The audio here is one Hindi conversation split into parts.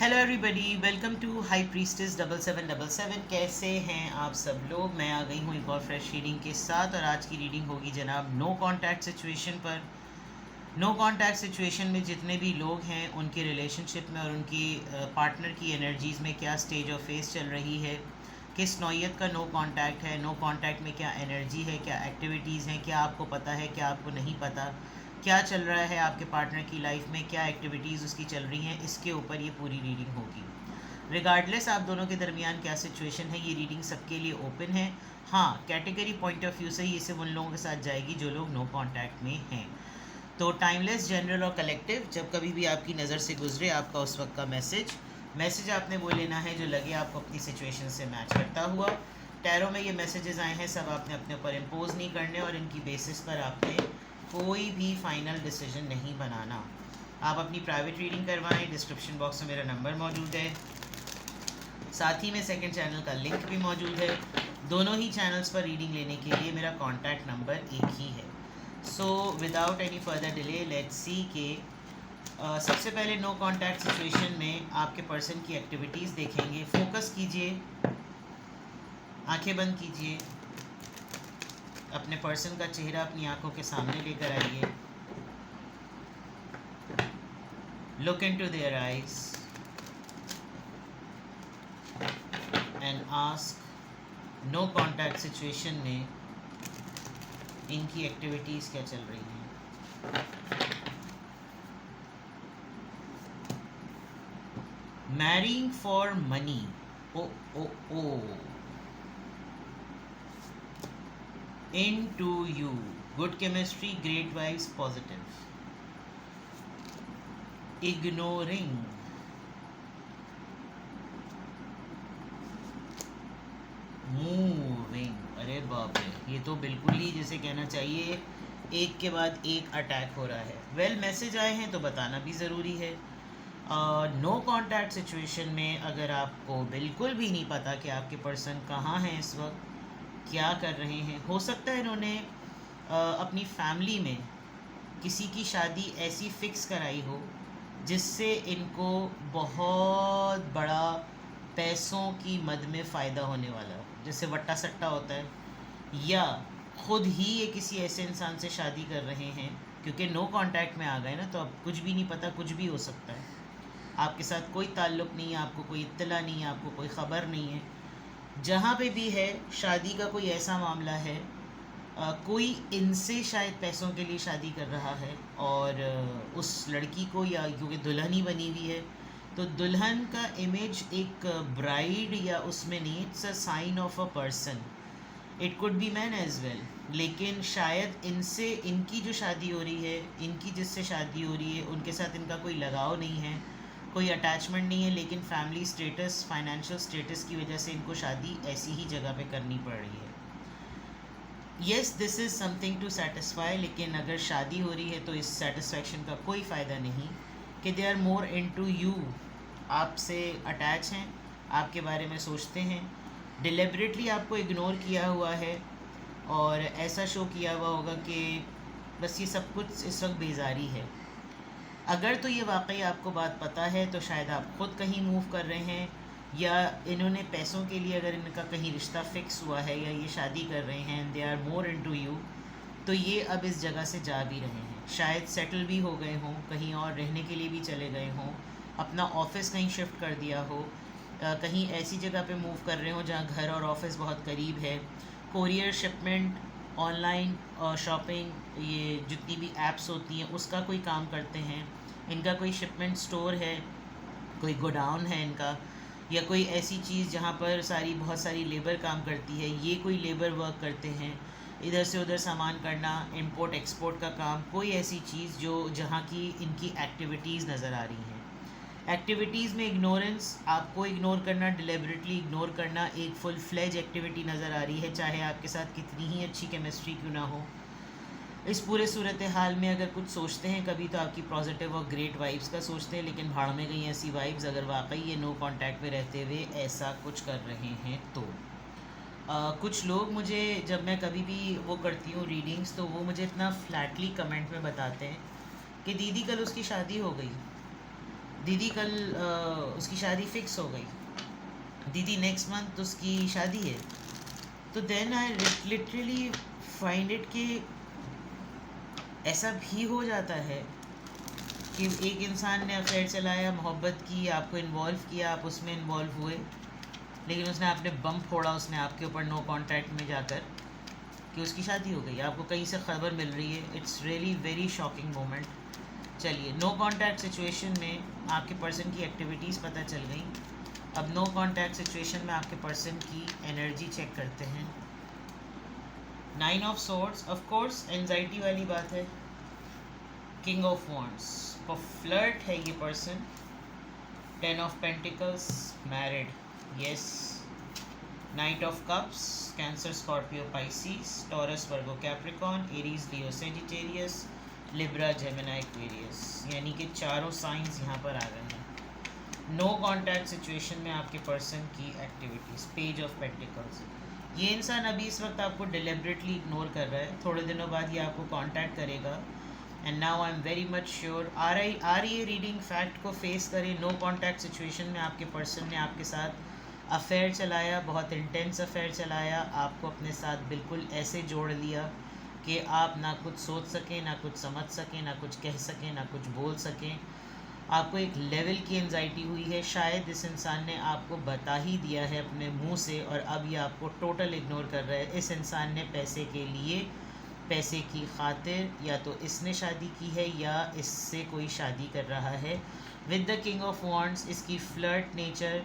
Hello everybody, welcome to high priestess 7777। कैसे हैं आप सब लोग। मैं आ गई हूँ एक और फ्रेश रीडिंग के साथ और आज की रीडिंग होगी जनाब नो कांटेक्ट सिचुएशन पर। नो कांटेक्ट सिचुएशन में जितने भी लोग हैं उनके रिलेशनशिप में और उनकी पार्टनर की एनर्जीज़ में क्या स्टेज ऑफ फेस चल रही है, किस नौयत का नो कांटेक्ट है, नो कांटेक्ट में क्या एनर्जी है, क्या एक्टिविटीज़ हैं, क्या आपको पता है, क्या आपको नहीं पता, क्या चल रहा है आपके पार्टनर की लाइफ में, क्या एक्टिविटीज़ उसकी चल रही हैं, इसके ऊपर ये पूरी रीडिंग होगी। रिगार्डलेस आप दोनों के दरमियान क्या सिचुएशन है, ये रीडिंग सबके लिए ओपन है। हाँ, कैटेगरी पॉइंट ऑफ व्यू से ही इसे उन लोगों के साथ जाएगी जो लोग नो कांटेक्ट में हैं। तो टाइमलेस, जनरल और कलेक्टिव, जब कभी भी आपकी नज़र से गुजरे आपका उस वक्त का मैसेज आपने वो लेना है जो लगे आपको अपनी सिचुएशन से मैच करता हुआ। टैरो में ये मैसेजेस आए हैं, सब आपने अपने ऊपर इम्पोज नहीं करने और इनकी बेसिस पर आपने कोई भी फाइनल डिसीजन नहीं बनाना। आप अपनी प्राइवेट रीडिंग करवाएं, डिस्क्रिप्शन बॉक्स में मेरा नंबर मौजूद है, साथ ही में सेकंड चैनल का लिंक भी मौजूद है। दोनों ही चैनल्स पर रीडिंग लेने के लिए मेरा कॉन्टैक्ट नंबर एक ही है। So without any further delay let's see के सबसे पहले नो कांटेक्ट सिचुएशन में आपके पर्सन की एक्टिविटीज़ देखेंगे। फोकस कीजिए, आंखें बंद कीजिए, अपने पर्सन का चेहरा अपनी आंखों के सामने लेकर आइए। Look into their eyes and ask no contact situation में इनकी एक्टिविटीज़ क्या चल रही हैं। Marrying for money, oh oh oh, into you, good chemistry, great vibes, positive. Ignoring, moving, अरे बाप रे, ये तो बिल्कुल ही जैसे कहना चाहिए एक के बाद एक अटैक हो रहा है। वेल मैसेज आए हैं तो बताना भी ज़रूरी है। नो कांटेक्ट सिचुएशन में अगर आपको बिल्कुल भी नहीं पता कि आपके पर्सन कहाँ हैं इस वक्त, क्या कर रहे हैं, हो सकता है इन्होंने अपनी फैमिली में किसी की शादी ऐसी फिक्स कराई हो जिससे इनको बहुत बड़ा पैसों की मद में फ़ायदा होने वाला हो, जैसे वट्टा सट्टा होता है, या ख़ुद ही ये किसी ऐसे इंसान से शादी कर रहे हैं। क्योंकि नो कांटेक्ट में आ गए ना, तो अब कुछ भी नहीं पता, कुछ भी हो सकता है। आपके साथ कोई ताल्लुक़ नहीं है, आपको कोई इत्तला नहीं है, आपको कोई ख़बर नहीं है। जहाँ पे भी है शादी का कोई ऐसा मामला है, कोई इनसे शायद पैसों के लिए शादी कर रहा है और उस लड़की को, या क्योंकि दुल्हन ही बनी हुई है तो दुल्हन का इमेज एक ब्राइड या उसमें नहीं, it's a sign of a person, it could be man as well. लेकिन शायद इनसे, इनकी जो शादी हो रही है, इनकी जिससे शादी हो रही है, उनके साथ इनका कोई लगाव नहीं है, कोई अटैचमेंट नहीं है, लेकिन फैमिली स्टेटस, फाइनेंशियल स्टेटस की वजह से इनको शादी ऐसी ही जगह पे करनी पड़ रही है। Yes, this is something to satisfy, लेकिन अगर शादी हो रही है तो इस सेटिस्फैक्शन का कोई फ़ायदा नहीं कि they are more into you, आपसे अटैच हैं, आपके बारे में सोचते हैं, डिलिबरेटली आपको इग्नोर किया हुआ है और ऐसा शो किया हुआ होगा कि बस ये सब कुछ इस वक्त बेजारी है। अगर तो ये वाकई आपको बात पता है तो शायद आप ख़ुद कहीं मूव कर रहे हैं, या इन्होंने पैसों के लिए अगर इनका कहीं रिश्ता फिक्स हुआ है या ये शादी कर रहे हैं, they are more into you, तो ये अब इस जगह से जा भी रहे हैं। शायद सेटल भी हो गए हों, कहीं और रहने के लिए भी चले गए हों, अपना ऑफिस कहीं शिफ्ट कर दिया हो, कहीं ऐसी जगह पे मूव कर रहे हो जहाँ घर और ऑफिस बहुत करीब है। कोरियर, शिपमेंट, ऑनलाइन शॉपिंग, ये जितनी भी ऐप्स होती हैं उसका कोई काम करते हैं। इनका कोई शिपमेंट स्टोर है, कोई गोडाउन है इनका, या कोई ऐसी चीज़ जहाँ पर बहुत सारी लेबर काम करती है, ये कोई लेबर वर्क करते हैं, इधर से उधर सामान करना, इंपोर्ट एक्सपोर्ट का काम, कोई ऐसी चीज़ जो जहाँ की इनकी एक्टिविटीज़ नज़र आ रही हैं। एक्टिविटीज़ में इग्नोरेंस, आपको इग्नोर करना, डिलिबरेटली इग्नोर करना, एक फुल फ्लेज एक्टिविटी नज़र आ रही है, चाहे आपके साथ कितनी ही अच्छी केमिस्ट्री क्यों ना हो। इस पूरे सूरत हाल में अगर कुछ सोचते हैं कभी तो आपकी पॉजिटिव और ग्रेट वाइब्स का सोचते हैं, लेकिन भाड़ में गई ऐसी वाइब्स अगर वाकई ये नो कांटेक्ट में रहते हुए ऐसा कुछ कर रहे हैं तो। कुछ लोग मुझे, जब मैं कभी भी वो करती हूँ रीडिंग्स, तो वो मुझे इतना फ्लैटली कमेंट में बताते हैं कि दीदी कल उसकी शादी हो गई, दीदी कल उसकी शादी फिक्स हो गई, दीदी नेक्स्ट मंथ उसकी शादी है। तो then I literally find it कि ऐसा भी हो जाता है कि एक इंसान ने अफेयर चलाया, मोहब्बत की, आपको इन्वॉल्व किया, आप उसमें इन्वॉल्व हुए, लेकिन उसने आपने बम फोड़ा उसने आपके ऊपर नो कांटेक्ट में जाकर कि उसकी शादी हो गई, आपको कहीं से खबर मिल रही है। It's really very shocking moment. चलिए, नो कांटेक्ट सिचुएशन में आपके पर्सन की एक्टिविटीज़ पता चल गई। अब नो कांटेक्ट सिचुएशन में आपके पर्सन की एनर्जी चेक करते हैं। 9 of swords, of course anxiety वाली बात है। किंग ऑफ वॉन्ड्स, पर फ्लर्ट है ये person. 10 of pentacles, married, yes. Night of cups, cancer, Scorpio, Pisces, taurus, Virgo, Capricorn, Aries, Leo, Sagittarius, Libra, Gemini, Aquarius, यानी कि चारों साइंस यहाँ पर आ गए हैं। नो कॉन्टैक्ट सिचुएशन में आपके पर्सन की एक्टिविटीज़। पेज ऑफ पेंटिकल्स, ये इंसान अभी इस वक्त आपको डिलिबरेटली इग्नोर कर रहा है, थोड़े दिनों बाद ये आपको कांटेक्ट करेगा। And now I am very much sure, आ रही है रीडिंग, फैक्ट को फेस करें। नो कांटेक्ट सिचुएशन में आपके पर्सन ने आपके साथ अफेयर चलाया, बहुत इंटेंस अफेयर चलाया, आपको अपने साथ बिल्कुल ऐसे जोड़ लिया कि आप ना कुछ सोच सकें, ना कुछ समझ सकें, ना कुछ कह सकें, ना कुछ बोल सकें। आपको एक लेवल की एंजाइटी हुई है, शायद इस इंसान ने आपको बता ही दिया है अपने मुंह से और अब ये आपको टोटल इग्नोर कर रहा है। इस इंसान ने पैसे के लिए, पैसे की खातिर, या तो इसने शादी की है या इससे कोई शादी कर रहा है। With the king of wands, इसकी फ्लर्ट नेचर,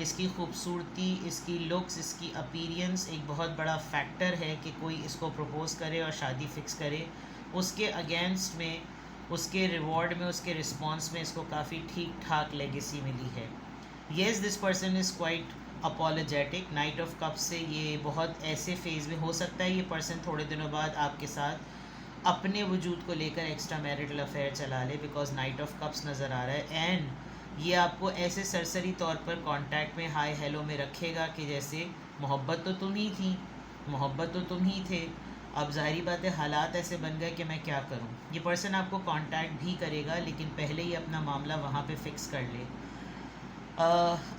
इसकी खूबसूरती, इसकी लुक्स, इसकी अपीरियंस एक बहुत बड़ा फैक्टर है कि कोई इसको प्रपोज़ करे और शादी फ़िक्स करे। उसके अगेंस्ट में, उसके रिवॉर्ड में, उसके रिस्पॉन्स में इसको काफ़ी ठीक ठाक लेगेसी मिली है। Yes, this person is quite apologetic. Night of cup से ये बहुत ऐसे फेज़ में हो सकता है ये पर्सन थोड़े दिनों बाद आपके साथ अपने वजूद को लेकर एक्स्ट्रा मैरिटल अफेयर चला ले, बिकॉज नाइट ऑफ कप्स नज़र आ रहा है। एंड ये आपको ऐसे सरसरी तौर पर कांटेक्ट में, हाय हेलो में रखेगा कि जैसे मोहब्बत तो तुम ही थी, मोहब्बत तो तुम ही थे, अब ज़ाहिरी बात है हालात ऐसे बन गए कि मैं क्या करूं। ये पर्सन आपको कांटेक्ट भी करेगा, लेकिन पहले ही अपना मामला वहाँ पे फ़िक्स कर ले।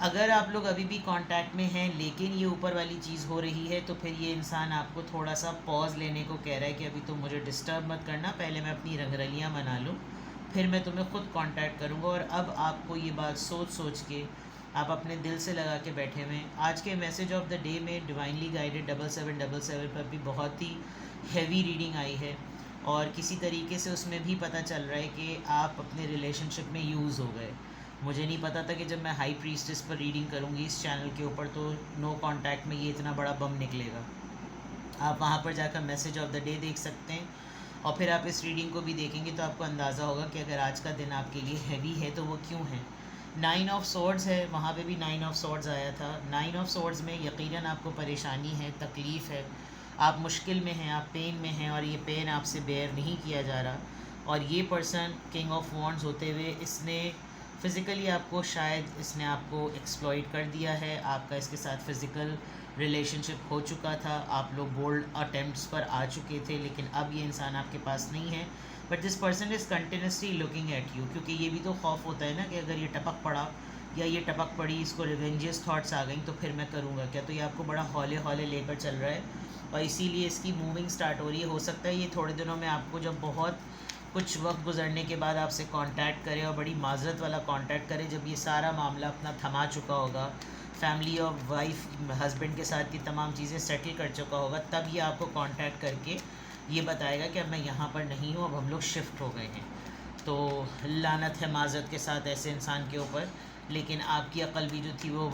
अगर आप लोग अभी भी कांटेक्ट में हैं लेकिन ये ऊपर वाली चीज़ हो रही है, तो फिर ये इंसान आपको थोड़ा सा पॉज लेने को कह रहा है कि अभी तो मुझे डिस्टर्ब मत करना, पहले मैं अपनी रंगरलियाँ मना लूँ, फिर मैं तुम्हें ख़ुद कांटेक्ट करूँगा। और अब आपको ये बात सोच सोच के आप अपने दिल से लगा के बैठे हुए। आज के मैसेज ऑफ द डे में डिवाइनली गाइडेड 7777 पर भी बहुत ही हैवी रीडिंग आई है और किसी तरीके से उसमें भी पता चल रहा है कि आप अपने रिलेशनशिप में यूज़ हो गए। मुझे नहीं पता था कि जब मैं हाई प्रीस्टेस पर रीडिंग करूँगी इस चैनल के ऊपर तो नो कांटेक्ट में ये इतना बड़ा बम निकलेगा। आप वहाँ पर जाकर मैसेज ऑफ द डे देख सकते हैं और फिर आप इस रीडिंग को भी देखेंगे तो आपको अंदाज़ा होगा कि अगर आज का दिन आपके लिए हैवी है तो वो क्यों है। 9 ऑफ सोर्ड्स है, वहाँ पे भी 9 ऑफ सोर्ड्स आया था। 9 ऑफ सोर्ड्स में यकीनन आपको परेशानी है, तकलीफ़ है, आप मुश्किल में हैं, आप पेन में हैं और ये पेन आपसे बेयर नहीं किया जा रहा। और ये पर्सन किंग ऑफ वॉन्ड्स होते हुए इसने फ़िज़िकली आपको, शायद इसने आपको एक्सप्लॉइट कर दिया है, आपका इसके साथ फ़िज़िकल रिलेशनशिप हो चुका था, आप लोग बोल्ड अटेम्प्ट्स पर आ चुके थे, लेकिन अब ये इंसान आपके पास नहीं है। But this person is continuously looking at you, क्योंकि ये भी तो खौफ होता है ना कि अगर ये टपक पड़ा या ये टपक पड़ी, इसको रिवेंजियस थॉट्स आ गई तो फिर मैं करूँगा क्या। तो ये आपको बड़ा हौले हौले लेकर चल रहा है और इसीलिए इसकी मूविंग स्टार्ट हो रही है। हो सकता है ये थोड़े दिनों में आपको जब बहुत कुछ वक्त गुजरने के बाद आपसे कांटेक्ट करे और बड़ी माजरत वाला कांटेक्ट करे, जब ये सारा मामला अपना थमा चुका होगा, फैमिली और वाइफ हस्बैंड के साथ की तमाम चीज़ें सेटल कर चुका होगा, तब ये आपको कांटेक्ट करके ये बताएगा कि अब मैं यहाँ पर नहीं हूँ, अब हम लोग शिफ्ट हो गए हैं। तो लानत है माजरत के साथ ऐसे इंसान के ऊपर, लेकिन आपकी अक्ल भी जो थी वो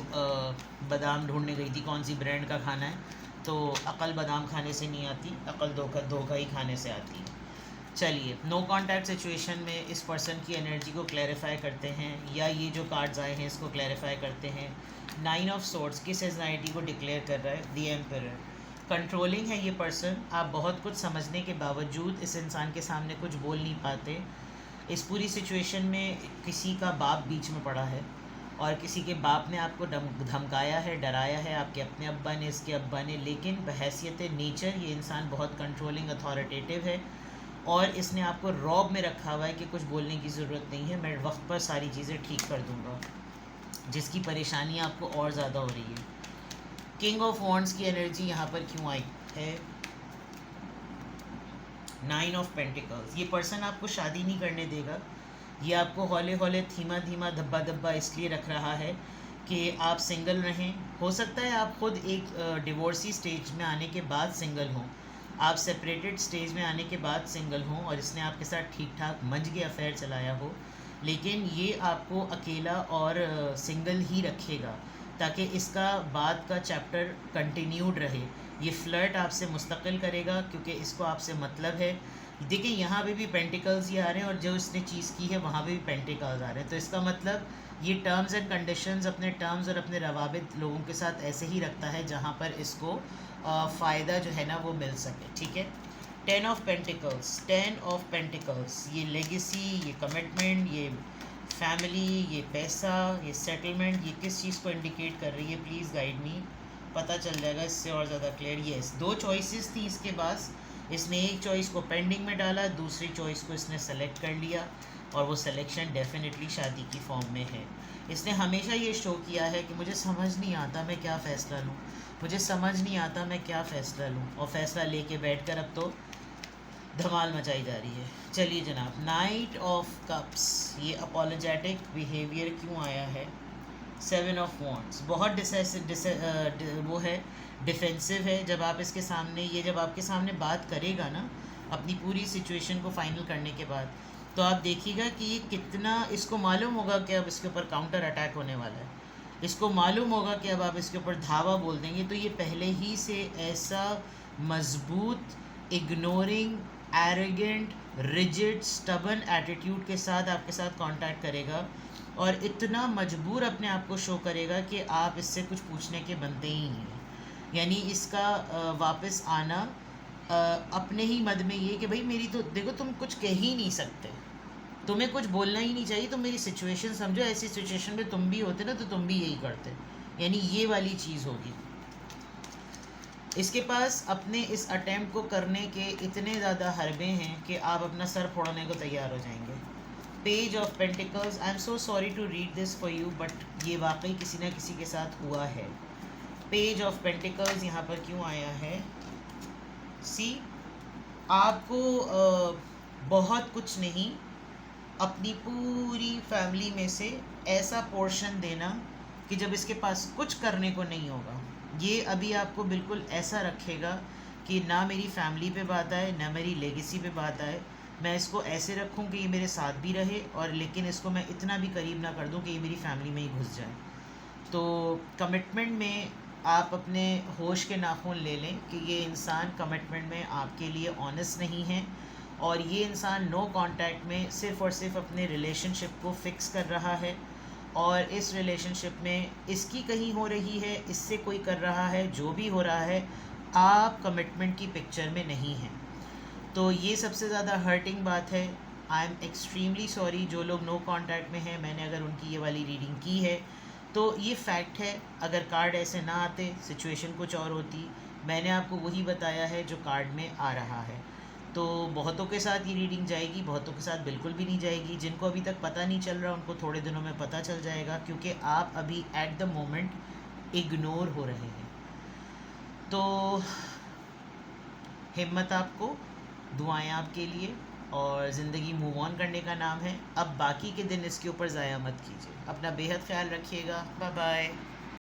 बादाम ढूंढने गई थी कौन सी ब्रांड का खाना है, तो अक्ल बादाम खाने से नहीं आती, अक्ल धोखा ही खाने से आती है। चलिए, नो कांटेक्ट सिचुएशन में इस पर्सन की एनर्जी को क्लैरिफाई करते हैं, या ये जो कार्ड्स आए हैं इसको क्लैरिफाई करते हैं। 9 ऑफ सोर्ड्स किस एंजाइटी को डिक्लेयर कर रहा है? The emperor. कंट्रोलिंग है ये पर्सन, आप बहुत कुछ समझने के बावजूद इस इंसान के सामने कुछ बोल नहीं पाते। इस पूरी सिचुएशन में किसी का बाप बीच में पड़ा है और किसी के बाप ने आपको धमकाया है, डराया है, आपके अपने अब्बा ने, इसके अब्बा ने, लेकिन बहैसियत नेचर ये इंसान बहुत कंट्रोलिंग अथॉरिटेटिव है और इसने आपको रॉब में रखा हुआ है कि कुछ बोलने की ज़रूरत नहीं है, मैं वक्त पर सारी चीज़ें ठीक कर दूँगा, जिसकी परेशानी आपको और ज़्यादा हो रही है। किंग ऑफ वॉन्ड्स की एनर्जी यहाँ पर क्यों आई है? 9 ऑफ पेंटिकल्स। ये पर्सन आपको शादी नहीं करने देगा, ये आपको हौले हौले धीमा धीमा धब्बा धब्बा इसलिए रख रहा है कि आप सिंगल रहें। हो सकता है आप खुद एक डिवोर्सी स्टेज में आने के बाद सिंगल हों, आप सेपरेटेड स्टेज में आने के बाद सिंगल हों और इसने आपके साथ ठीक ठाक मंझ के अफेयर चलाया हो, लेकिन ये आपको अकेला और सिंगल ही रखेगा ताकि इसका बाद का चैप्टर कंटिन्यूड रहे। ये फ्लर्ट आपसे मुस्तकिल करेगा क्योंकि इसको आपसे मतलब है। देखिए यहाँ पे भी पेंटिकल्स ही आ रहे हैं और जो इसने चीज़ की है वहाँ पे भी पेंटिकल्स आ रहे हैं, तो इसका मतलब ये टर्म्स एंड कंडीशंस, अपने टर्म्स और अपने रवाबित लोगों के साथ ऐसे ही रखता है जहाँ पर इसको फ़ायदा जो है ना वो मिल सके, ठीक है। 10 ऑफ पेंटिकल्स, 10 ऑफ पेंटिकल्स, ये लेगेसी, ये कमिटमेंट, ये फैमिली, ये पैसा, ये सेटलमेंट, ये किस चीज़ को इंडिकेट कर रही है? प्लीज़ गाइड मी, पता चल जाएगा इससे और ज़्यादा क्लियर। यस, 2 चॉइसेस थी इसके पास, इसने एक चॉइस को पेंडिंग में डाला, दूसरी चॉइस को इसने सेलेक्ट कर लिया और वो सिलेक्शन डेफिनेटली शादी की फॉर्म में है। इसने हमेशा ये शो किया है कि मुझे समझ नहीं आता मैं क्या फ़ैसला लूँ, मुझे समझ नहीं आता मैं क्या फ़ैसला लूँ, और फ़ैसला लेके बैठकर अब तो धमाल मचाई जा रही है। चलिए जनाब, नाइट ऑफ कप्स, ये अपोलोजेटिक बिहेवियर क्यों आया है? 7 ऑफ वॉन्ड्स, बहुत वो है, डिफेंसिव है। जब आप इसके सामने, ये जब आपके सामने बात करेगा ना अपनी पूरी सिचुएशन को फाइनल करने के बाद, तो आप देखिएगा कि ये कितना, इसको मालूम होगा कि अब इसके ऊपर काउंटर अटैक होने वाला है, इसको मालूम होगा कि अब आप इसके ऊपर धावा बोल देंगे, तो ये पहले ही से ऐसा मजबूत, ignoring, arrogant, rigid, stubborn attitude के साथ आपके साथ कांटेक्ट करेगा और इतना मजबूर अपने आप को शो करेगा कि आप इससे कुछ पूछने के बनते ही नहीं हैं। यानी इसका वापस आना अपने ही मद में ये कि भाई मेरी तो देखो, तुम कुछ कह ही नहीं सकते, तुम्हें कुछ बोलना ही नहीं चाहिए, तुम मेरी सिचुएशन समझो, ऐसी सिचुएशन में तुम भी होते ना तो तुम भी यही करते, यानी ये वाली चीज़ होगी। इसके पास अपने इस अटेम्प्ट को करने के इतने ज़्यादा हरबे हैं कि आप अपना सर फोड़ने को तैयार हो जाएंगे। Page of pentacles, I am so sorry to read this for you, but ये वाकई किसी न किसी के साथ हुआ है। पेज ऑफ पेंटिकल्स यहाँ पर क्यों आया है? सी, आपको बहुत कुछ नहीं, अपनी पूरी फैमिली में से ऐसा पोर्शन देना कि जब इसके पास कुछ करने को नहीं होगा, ये अभी आपको बिल्कुल ऐसा रखेगा कि ना मेरी फैमिली पे बात आए, ना मेरी लेगेसी पे बात आए। मैं इसको ऐसे रखूं कि ये मेरे साथ भी रहे, और लेकिन इसको मैं इतना भी करीब ना कर दूं कि ये मेरी फैमिली में ही घुस जाए। तो कमिटमेंट में आप अपने होश के नाखून ले लें कि ये इंसान कमिटमेंट में आपके लिए ऑनेस्ट नहीं है, और ये इंसान नो कांटेक्ट में सिर्फ़ और सिर्फ अपने रिलेशनशिप को फ़िक्स कर रहा है, और इस रिलेशनशिप में इसकी कहीं हो रही है, इससे कोई कर रहा है, जो भी हो रहा है, आप कमिटमेंट की पिक्चर में नहीं हैं। तो ये सबसे ज़्यादा हर्टिंग बात है। आई एम एक्सट्रीमली सॉरी जो लोग नो कांटेक्ट में हैं, मैंने अगर उनकी ये वाली रीडिंग की है तो ये फैक्ट है। अगर कार्ड ऐसे ना आते, सिचुएशन कुछ और होती। मैंने आपको वही बताया है जो कार्ड में आ रहा है। तो बहुतों के साथ ये रीडिंग जाएगी, बहुतों के साथ बिल्कुल भी नहीं जाएगी। जिनको अभी तक पता नहीं चल रहा उनको थोड़े दिनों में पता चल जाएगा, क्योंकि आप अभी एट द मोमेंट इग्नोर हो रहे हैं। तो हिम्मत आपको, दुआएं आपके लिए, और ज़िंदगी मूव ऑन करने का नाम है। अब बाकी के दिन इसके ऊपर ज़ाया मत कीजिए। अपना बेहद ख्याल रखिएगा। Bye bye.